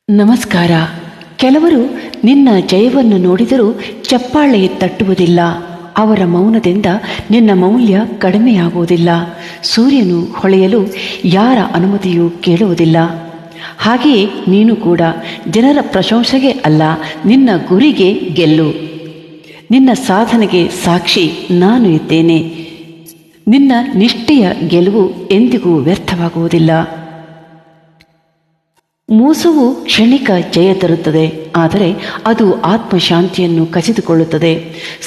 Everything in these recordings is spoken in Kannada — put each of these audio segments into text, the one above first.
ನಮಸ್ಕಾರ. ಕೆಲವರು ನಿನ್ನ ಜಯವನ್ನು ನೋಡಿದರೂ ಚಪ್ಪಾಳೆ ತಟ್ಟುವುದಿಲ್ಲ. ಅವರ ಮೌನದಿಂದ ನಿನ್ನ ಮೌಲ್ಯ ಕಡಿಮೆಯಾಗುವುದಿಲ್ಲ. ಸೂರ್ಯನು ಹೊಳೆಯಲು ಯಾರ ಅನುಮತಿಯೂ ಕೇಳುವುದಿಲ್ಲ. ಹಾಗೆಯೇ ನೀನು ಕೂಡ ಜನರ ಪ್ರಶಂಸೆಗೆ ಅಲ್ಲ, ನಿನ್ನ ಗುರಿಗೆ ಗೆಲ್ಲು. ನಿನ್ನ ಸಾಧನೆಗೆ ಸಾಕ್ಷಿ ನಾನು ಇದ್ದೇನೆ. ನಿನ್ನ ನಿಷ್ಠೆಯ ಗೆಲುವು ಎಂದಿಗೂ ವ್ಯರ್ಥವಾಗುವುದಿಲ್ಲ. ಮೋಸವು ಕ್ಷಣಿಕ ಜಯ ತರುತ್ತದೆ, ಆದರೆ ಅದು ಆತ್ಮಶಾಂತಿಯನ್ನು ಕಸಿದುಕೊಳ್ಳುತ್ತದೆ.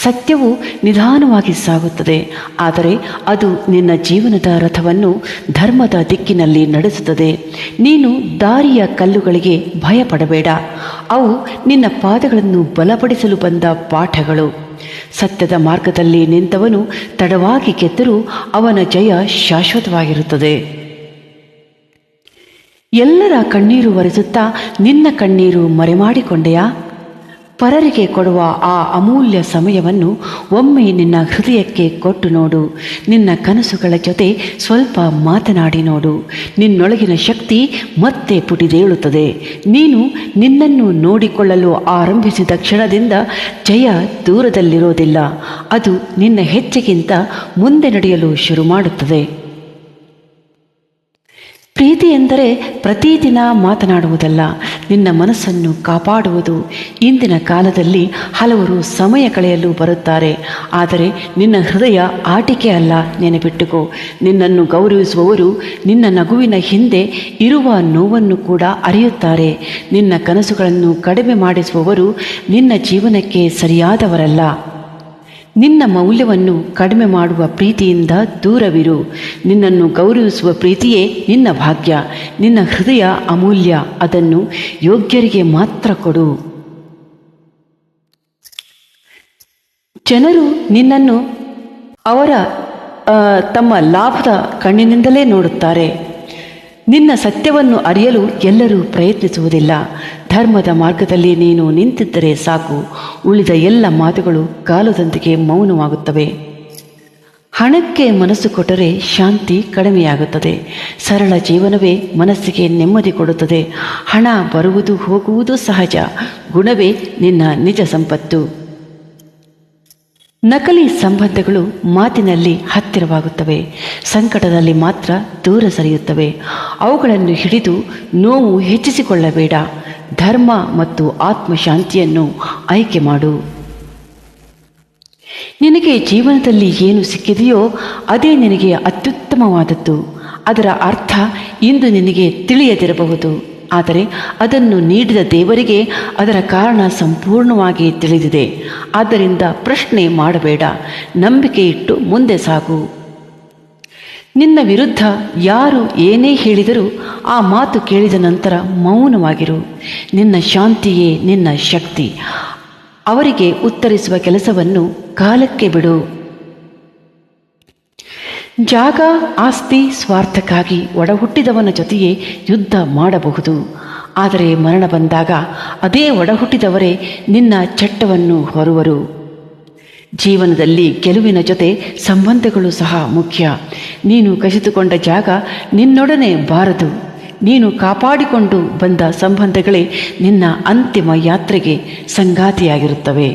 ಸತ್ಯವು ನಿಧಾನವಾಗಿ ಸಾಗುತ್ತದೆ, ಆದರೆ ಅದು ನಿನ್ನ ಜೀವನದ ರಥವನ್ನು ಧರ್ಮದ ದಿಕ್ಕಿನಲ್ಲಿ ನಡೆಸುತ್ತದೆ. ನೀನು ದಾರಿಯ ಕಲ್ಲುಗಳಿಗೆ ಭಯಪಡಬೇಡ, ಅವು ನಿನ್ನ ಪಾದಗಳನ್ನು ಬಲಪಡಿಸಲು ಬಂದ ಪಾಠಗಳು. ಸತ್ಯದ ಮಾರ್ಗದಲ್ಲಿ ನಿಂತವನು ತಡವಾಗಿ ಗೆದ್ದರೂ ಅವನ ಜಯ ಶಾಶ್ವತವಾಗಿರುತ್ತದೆ. ಎಲ್ಲರ ಕಣ್ಣೀರು ಒರೆಸುತ್ತಾ ನಿನ್ನ ಕಣ್ಣೀರು ಮರೆಮಾಡಿಕೊಂಡೆಯಾ? ಪರರಿಗೆ ಕೊಡುವ ಆ ಅಮೂಲ್ಯ ಸಮಯವನ್ನು ಒಮ್ಮೆ ನಿನ್ನ ಹೃದಯಕ್ಕೆ ಕೊಟ್ಟು ನೋಡು. ನಿನ್ನ ಕನಸುಗಳ ಜೊತೆ ಸ್ವಲ್ಪ ಮಾತನಾಡಿ ನೋಡು. ನಿನ್ನೊಳಗಿನ ಶಕ್ತಿ ಮತ್ತೆ ಪುಟಿದೇಳುತ್ತದೆ. ನೀನು ನಿನ್ನನ್ನು ನೋಡಿಕೊಳ್ಳಲು ಆರಂಭಿಸಿದ ಕ್ಷಣದಿಂದ ಜಯ ದೂರದಲ್ಲಿರೋದಿಲ್ಲ, ಅದು ನಿನ್ನ ಹೆಜ್ಜೆಗಿಂತ ಮುಂದೆ ನಡೆಯಲು ಶುರು ಮಾಡುತ್ತದೆ. ಪ್ರೀತಿ ಎಂದರೆ ಪ್ರತಿದಿನ ಮಾತನಾಡುವುದಲ್ಲ, ನಿನ್ನ ಮನಸ್ಸನ್ನು ಕಾಪಾಡುವುದು. ಇಂದಿನ ಕಾಲದಲ್ಲಿ ಹಲವರು ಸಮಯ ಕಳೆಯಲು ಬರುತ್ತಾರೆ, ಆದರೆ ನಿನ್ನ ಹೃದಯ ಆಟಿಕೆ ಅಲ್ಲ, ನೆನಪಿಟ್ಟುಕೋ. ನಿನ್ನನ್ನು ಗೌರವಿಸುವವರು ನಿನ್ನ ನಗುವಿನ ಹಿಂದೆ ಇರುವ ನೋವನ್ನು ಕೂಡ ಅರಿಯುತ್ತಾರೆ. ನಿನ್ನ ಕನಸುಗಳನ್ನು ಕಡಿಮೆ ಮಾಡಿಸುವವರು ನಿನ್ನ ಜೀವನಕ್ಕೆ ಸರಿಯಾದವರಲ್ಲ. ನಿನ್ನ ಮೌಲ್ಯವನ್ನು ಕಡಿಮೆ ಮಾಡುವ ಪ್ರೀತಿಯಿಂದ ದೂರವಿರು. ನಿನ್ನನ್ನು ಗೌರವಿಸುವ ಪ್ರೀತಿಯೇ ನಿನ್ನ ಭಾಗ್ಯ. ನಿನ್ನ ಹೃದಯ ಅಮೂಲ್ಯ, ಅದನ್ನು ಯೋಗ್ಯರಿಗೆ ಮಾತ್ರ ಕೊಡು. ಜನರು ನಿನ್ನನ್ನು ಅವರ ತಮ್ಮ ಲಾಭದ ಕಣ್ಣಿನಿಂದಲೇ ನೋಡುತ್ತಾರೆ. ನಿನ್ನ ಸತ್ಯವನ್ನು ಅರಿಯಲು ಎಲ್ಲರೂ ಪ್ರಯತ್ನಿಸುವುದಿಲ್ಲ. ಧರ್ಮದ ಮಾರ್ಗದಲ್ಲಿ ನೀನು ನಿಂತಿದ್ದರೆ ಸಾಕು, ಉಳಿದ ಎಲ್ಲ ಮಾತುಗಳು ಕಾಲದೊಂದಿಗೆ ಮೌನವಾಗುತ್ತವೆ. ಹಣಕ್ಕೆ ಮನಸ್ಸು ಕೊಟ್ಟರೆ ಶಾಂತಿ ಕಡಿಮೆಯಾಗುತ್ತದೆ. ಸರಳ ಜೀವನವೇ ಮನಸ್ಸಿಗೆ ನೆಮ್ಮದಿ ಕೊಡುತ್ತದೆ. ಹಣ ಬರುವುದು ಹೋಗುವುದು ಸಹಜ, ಗುಣವೇ ನಿನ್ನ ನಿಜ ಸಂಪತ್ತು. ನಕಲಿ ಸಂಬಂಧಗಳು ಮಾತಿನಲ್ಲಿ ಹತ್ತಿರವಾಗುತ್ತವೆ, ಸಂಕಟದಲ್ಲಿ ಮಾತ್ರ ದೂರ ಸರಿಯುತ್ತವೆ. ಅವುಗಳನ್ನು ಹಿಡಿದು ನೋವು ಹೆಚ್ಚಿಸಿಕೊಳ್ಳಬೇಡ. ಧರ್ಮ ಮತ್ತು ಆತ್ಮಶಾಂತಿಯನ್ನು ಆಯ್ಕೆ ಮಾಡು. ನಿನಗೆ ಜೀವನದಲ್ಲಿ ಏನು ಸಿಕ್ಕಿದೆಯೋ ಅದೇ ನಿನಗೆ ಅತ್ಯುತ್ತಮವಾದದ್ದು. ಅದರ ಅರ್ಥ ಇಂದು ನಿನಗೆ ತಿಳಿಯದಿರಬಹುದು, ಆದರೆ ಅದನ್ನು ನೀಡಿದ ದೇವರಿಗೆ ಅದರ ಕಾರಣ ಸಂಪೂರ್ಣವಾಗಿ ತಿಳಿದಿದೆ. ಆದ್ದರಿಂದ ಪ್ರಶ್ನೆ ಮಾಡಬೇಡ, ನಂಬಿಕೆ ಇಟ್ಟು ಮುಂದೆ ಸಾಗು. ನಿನ್ನ ವಿರುದ್ಧ ಯಾರು ಏನೇ ಹೇಳಿದರೂ ಆ ಮಾತು ಕೇಳಿದ ನಂತರ ಮೌನವಾಗಿರು. ನಿನ್ನ ಶಾಂತಿಯೇ ನಿನ್ನ ಶಕ್ತಿ. ಅವರಿಗೆ ಉತ್ತರಿಸುವ ಕೆಲಸವನ್ನು ಕಾಲಕ್ಕೆ ಬಿಡು. ಜಾಗ, ಆಸ್ತಿ, ಸ್ವಾರ್ಥಕ್ಕಾಗಿ ಒಡಹುಟ್ಟಿದವನ ಜೊತೆಯೇ ಯುದ್ಧ ಮಾಡಬಹುದು, ಆದರೆ ಮರಣ ಬಂದಾಗ ಅದೇ ಒಡಹುಟ್ಟಿದವರೇ ನಿನ್ನ ಚಟ್ಟವನ್ನು ಹೊರುವರು. ಜೀವನದಲ್ಲಿ ಗೆಲುವಿನ ಜೊತೆ ಸಂಬಂಧಗಳು ಸಹ ಮುಖ್ಯ. ನೀನು ಕಸಿದುಕೊಂಡ ಜಾಗ ನಿನ್ನೊಡನೆ ಬಾರದು. ನೀನು ಕಾಪಾಡಿಕೊಂಡು ಬಂದ ಸಂಬಂಧಗಳೇ ನಿನ್ನ ಅಂತಿಮ ಯಾತ್ರೆಗೆ ಸಂಗಾತಿಯಾಗಿರುತ್ತವೆ.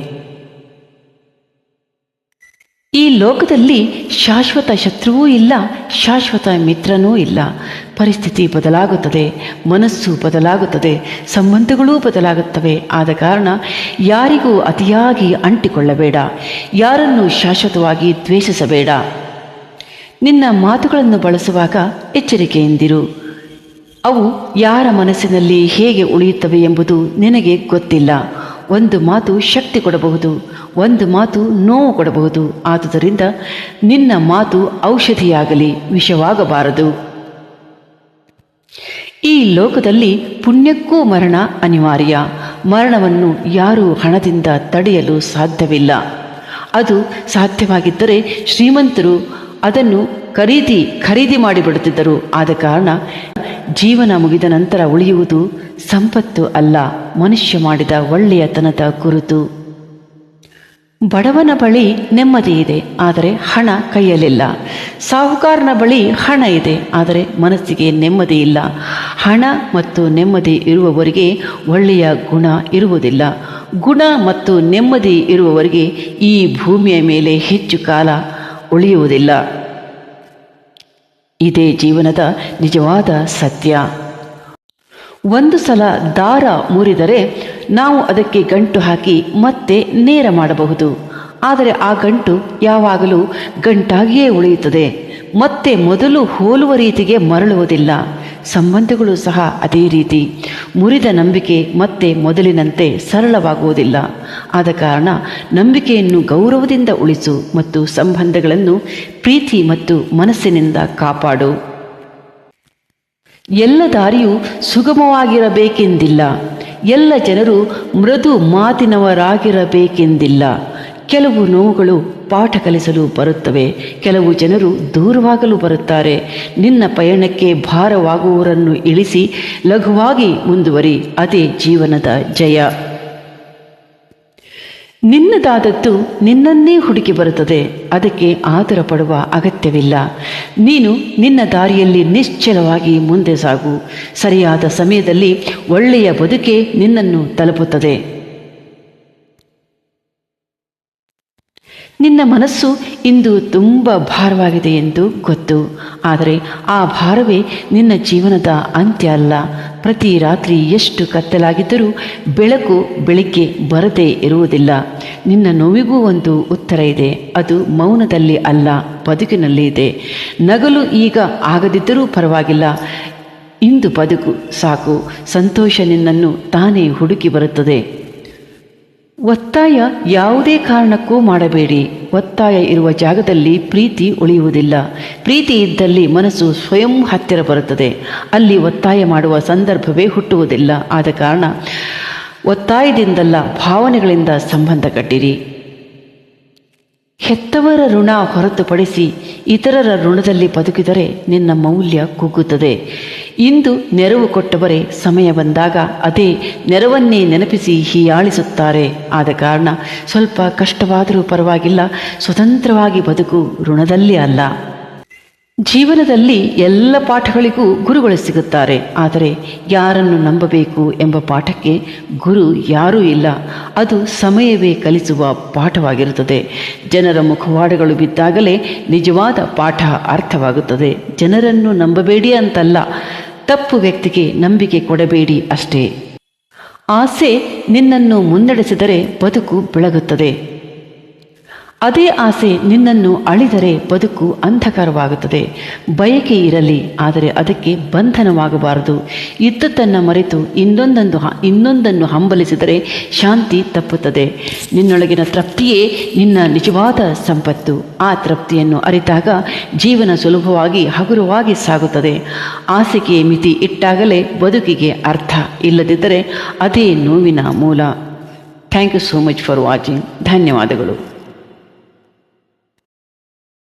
ಈ ಲೋಕದಲ್ಲಿ ಶಾಶ್ವತ ಶತ್ರುವೂ ಇಲ್ಲ, ಶಾಶ್ವತ ಮಿತ್ರನೂ ಇಲ್ಲ. ಪರಿಸ್ಥಿತಿ ಬದಲಾಗುತ್ತದೆ, ಮನಸ್ಸು ಬದಲಾಗುತ್ತದೆ, ಸಂಬಂಧಗಳೂ ಬದಲಾಗುತ್ತವೆ. ಆದ ಕಾರಣ ಯಾರಿಗೂ ಅತಿಯಾಗಿ ಅಂಟಿಕೊಳ್ಳಬೇಡ, ಯಾರನ್ನು ಶಾಶ್ವತವಾಗಿ ದ್ವೇಷಿಸಬೇಡ. ನಿನ್ನ ಮಾತುಗಳನ್ನು ಬಳಸುವಾಗ ಎಚ್ಚರಿಕೆಯಿಂದಿರು. ಅವು ಯಾರ ಮನಸ್ಸಿನಲ್ಲಿ ಹೇಗೆ ಉಳಿಯುತ್ತವೆ ಎಂಬುದು ನಿನಗೆ ಗೊತ್ತಿಲ್ಲ. ಒಂದು ಮಾತು ಶಕ್ತಿ ಕೊಡಬಹುದು, ಒಂದು ಮಾತು ನೋವು ಕೊಡಬಹುದು. ಆದುದರಿಂದ ನಿನ್ನ ಮಾತು ಔಷಧಿಯಾಗಲಿ, ವಿಷವಾಗಬಾರದು. ಈ ಲೋಕದಲ್ಲಿ ಪುಣ್ಯಕ್ಕೂ ಮರಣ ಅನಿವಾರ್ಯ. ಮರಣವನ್ನು ಯಾರೂ ಹಣದಿಂದ ತಡೆಯಲು ಸಾಧ್ಯವಿಲ್ಲ. ಅದು ಸಾಧ್ಯವಾಗಿದ್ದರೆ ಶ್ರೀಮಂತರು ಅದನ್ನು ಖರೀದಿ ಮಾಡಿಬಿಡುತ್ತಿದ್ದರು. ಆದ ಕಾರಣ ಜೀವನ ಮುಗಿದ ನಂತರ ಉಳಿಯುವುದು ಸಂಪತ್ತು ಅಲ್ಲ, ಮನುಷ್ಯ ಮಾಡಿದ ಒಳ್ಳೆಯತನದ ಗುರುತು. ಬಡವನ ಬಳಿ ನೆಮ್ಮದಿ ಇದೆ, ಆದರೆ ಹಣ ಕೈಯಲ್ಲಿಲ್ಲ. ಸಾಹುಕಾರನ ಬಳಿ ಹಣ ಇದೆ, ಆದರೆ ಮನಸ್ಸಿಗೆ ನೆಮ್ಮದಿ ಇಲ್ಲ. ಹಣ ಮತ್ತು ನೆಮ್ಮದಿ ಇರುವವರಿಗೆ ಒಳ್ಳೆಯ ಗುಣ ಇರುವುದಿಲ್ಲ. ಗುಣ ಮತ್ತು ನೆಮ್ಮದಿ ಇರುವವರಿಗೆ ಈ ಭೂಮಿಯ ಮೇಲೆ ಹೆಚ್ಚು ಕಾಲ ಉಳಿಯುವುದಿಲ್ಲ. ಇದೇ ಜೀವನದ ನಿಜವಾದ ಸತ್ಯ. ಒಂದು ಸಲ ದಾರ ಮುರಿದರೆ ನಾವು ಅದಕ್ಕೆ ಗಂಟು ಹಾಕಿ ಮತ್ತೆ ನೇರ ಮಾಡಬಹುದು, ಆದರೆ ಆ ಗಂಟು ಯಾವಾಗಲೂ ಗಂಟಾಗಿಯೇ ಉಳಿಯುತ್ತದೆ, ಮತ್ತೆ ಮೊದಲು ಹೋಲುವ ರೀತಿಗೆ ಮರಳುವುದಿಲ್ಲ. ಸಂಬಂಧಗಳು ಸಹ ಅದೇ ರೀತಿ. ಮುರಿದ ನಂಬಿಕೆ ಮತ್ತೆ ಮೊದಲಿನಂತೆ ಸರಳವಾಗುವುದಿಲ್ಲ. ಆದ ಕಾರಣ ನಂಬಿಕೆಯನ್ನು ಗೌರವದಿಂದ ಉಳಿಸು ಮತ್ತು ಸಂಬಂಧಗಳನ್ನು ಪ್ರೀತಿ ಮತ್ತು ಮನಸ್ಸಿನಿಂದ ಕಾಪಾಡು. ಎಲ್ಲ ದಾರಿಯೂ ಸುಗಮವಾಗಿರಬೇಕೆಂದಿಲ್ಲ. ಎಲ್ಲ ಜನರು ಮೃದು ಮಾತಿನವರಾಗಿರಬೇಕೆಂದಿಲ್ಲ. ಕೆಲವು ನೋವುಗಳು ಪಾಠ ಕಲಿಸಲು ಬರುತ್ತವೆ, ಕೆಲವು ಜನರು ದೂರವಾಗಲು ಬರುತ್ತಾರೆ. ನಿನ್ನ ಪಯಣಕ್ಕೆ ಭಾರವಾಗುವವರನ್ನು ಇಳಿಸಿ ಲಘುವಾಗಿ ಮುಂದುವರಿ. ಅದೇ ಜೀವನದ ಜಯ. ನಿನ್ನದಾದದ್ದು ನಿನ್ನನ್ನೇ ಹುಡುಕಿ ಬರುತ್ತದೆ, ಅದಕ್ಕೆ ಆತುರ ಪಡುವ ಅಗತ್ಯವಿಲ್ಲ. ನೀನು ನಿನ್ನ ದಾರಿಯಲ್ಲಿ ನಿಶ್ಚಲವಾಗಿ ಮುಂದೆ ಸಾಗು. ಸರಿಯಾದ ಸಮಯದಲ್ಲಿ ಒಳ್ಳೆಯ ಬದುಕೆ ನಿನ್ನನ್ನು ತಲುಪುತ್ತದೆ. ನಿನ್ನ ಮನಸ್ಸು ಇಂದು ತುಂಬ ಭಾರವಾಗಿದೆ ಎಂದು ಗೊತ್ತು, ಆದರೆ ಆ ಭಾರವೇ ನಿನ್ನ ಜೀವನದ ಅಂತ್ಯ ಅಲ್ಲ. ಪ್ರತಿ ರಾತ್ರಿ ಎಷ್ಟು ಕತ್ತಲಾಗಿದ್ದರೂ ಬೆಳಕು ಬೆಳಿಗ್ಗೆ ಬರದೇ ಇರುವುದಿಲ್ಲ. ನಿನ್ನ ನೋವಿಗೂ ಒಂದು ಉತ್ತರ ಇದೆ. ಅದು ಮೌನದಲ್ಲಿ ಅಲ್ಲ, ಬದುಕಿನಲ್ಲಿ ಇದೆ. ನಗಲು ಈಗ ಆಗದಿದ್ದರೂ ಪರವಾಗಿಲ್ಲ, ಇಂದು ಬದುಕು ಸಾಕು. ಸಂತೋಷ ನಿನ್ನನ್ನು ತಾನೇ ಹುಡುಕಿ ಬರುತ್ತದೆ. ಒತ್ತಾಯ ಯಾವುದೇ ಕಾರಣಕ್ಕೂ ಮಾಡಬೇಡಿ. ಒತ್ತಾಯ ಇರುವ ಜಾಗದಲ್ಲಿ ಪ್ರೀತಿ ಉಳಿಯುವುದಿಲ್ಲ. ಪ್ರೀತಿ ಇದ್ದಲ್ಲಿ ಮನಸ್ಸು ಸ್ವಯಂ ಹತ್ತಿರ ಬರುತ್ತದೆ. ಅಲ್ಲಿ ಒತ್ತಾಯ ಮಾಡುವ ಸಂದರ್ಭವೇ ಹುಟ್ಟುವುದಿಲ್ಲ. ಆದ ಕಾರಣ ಒತ್ತಾಯದಿಂದಲ್ಲ, ಭಾವನೆಗಳಿಂದ ಸಂಬಂಧ ಕಟ್ಟಿರಿ. ಹೆತ್ತವರ ಋಣ ಹೊರತುಪಡಿಸಿ ಇತರರ ಋಣದಲ್ಲಿ ಬದುಕಿದರೆ ನಿನ್ನ ಮೌಲ್ಯ ಕುಗ್ಗುತ್ತದೆ. ಇಂದು ನೆರವು ಕೊಟ್ಟವರೇ ಸಮಯ ಬಂದಾಗ ಅದೇ ನೆರವನ್ನೇ ನೆನಪಿಸಿ ಹೀಯಾಳಿಸುತ್ತಾರೆ. ಆದ ಕಾರಣ ಸ್ವಲ್ಪ ಕಷ್ಟವಾದರೂ ಪರವಾಗಿಲ್ಲ, ಸ್ವತಂತ್ರವಾಗಿ ಬದುಕು, ಋಣದಲ್ಲಿ ಅಲ್ಲ. ಜೀವನದಲ್ಲಿ ಎಲ್ಲ ಪಾಠಗಳಿಗೂ ಗುರುಗಳು ಸಿಗುತ್ತಾರೆ, ಆದರೆ ಯಾರನ್ನು ನಂಬಬೇಕು ಎಂಬ ಪಾಠಕ್ಕೆ ಗುರು ಯಾರೂ ಇಲ್ಲ. ಅದು ಸಮಯವೇ ಕಲಿಸುವ ಪಾಠವಾಗಿರುತ್ತದೆ. ಜನರ ಮುಖವಾಡಗಳು ಬಿದ್ದಾಗಲೇ ನಿಜವಾದ ಪಾಠ ಅರ್ಥವಾಗುತ್ತದೆ. ಜನರನ್ನು ನಂಬಬೇಡಿ ಅಂತಲ್ಲ, ತಪ್ಪು ವ್ಯಕ್ತಿಗೆ ನಂಬಿಕೆ ಕೊಡಬೇಡಿ ಅಷ್ಟೇ. ಆಸೆ ನಿನ್ನನ್ನು ಮುನ್ನಡೆಸಿದರೆ ಬದುಕು ಬೆಳಗುತ್ತದೆ. ಅದೇ ಆಸೆ ನಿನ್ನನ್ನು ಅಳಿದರೆ ಬದುಕು ಅಂಧಕಾರವಾಗುತ್ತದೆ. ಬಯಕೆ ಇರಲಿ, ಆದರೆ ಅದಕ್ಕೆ ಬಂಧನವಾಗಬಾರದು. ಇದ್ದದ್ದನ್ನು ಮರೆತು ಇನ್ನೊಂದನ್ನು ಹಂಬಲಿಸಿದರೆ ಶಾಂತಿ ತಪ್ಪುತ್ತದೆ. ನಿನ್ನೊಳಗಿನ ತೃಪ್ತಿಯೇ ನಿನ್ನ ನಿಜವಾದ ಸಂಪತ್ತು. ಆ ತೃಪ್ತಿಯನ್ನು ಅರಿತಾಗ ಜೀವನ ಸುಲಭವಾಗಿ ಹಗುರವಾಗಿ ಸಾಗುತ್ತದೆ. ಆಸೆಗೆ ಮಿತಿ ಇಟ್ಟಾಗಲೇ ಬದುಕಿಗೆ ಅರ್ಥ, ಇಲ್ಲದಿದ್ದರೆ ಅದೇ ನೋವಿನ ಮೂಲ. Thank you so much for watching. ಧನ್ಯವಾದಗಳು.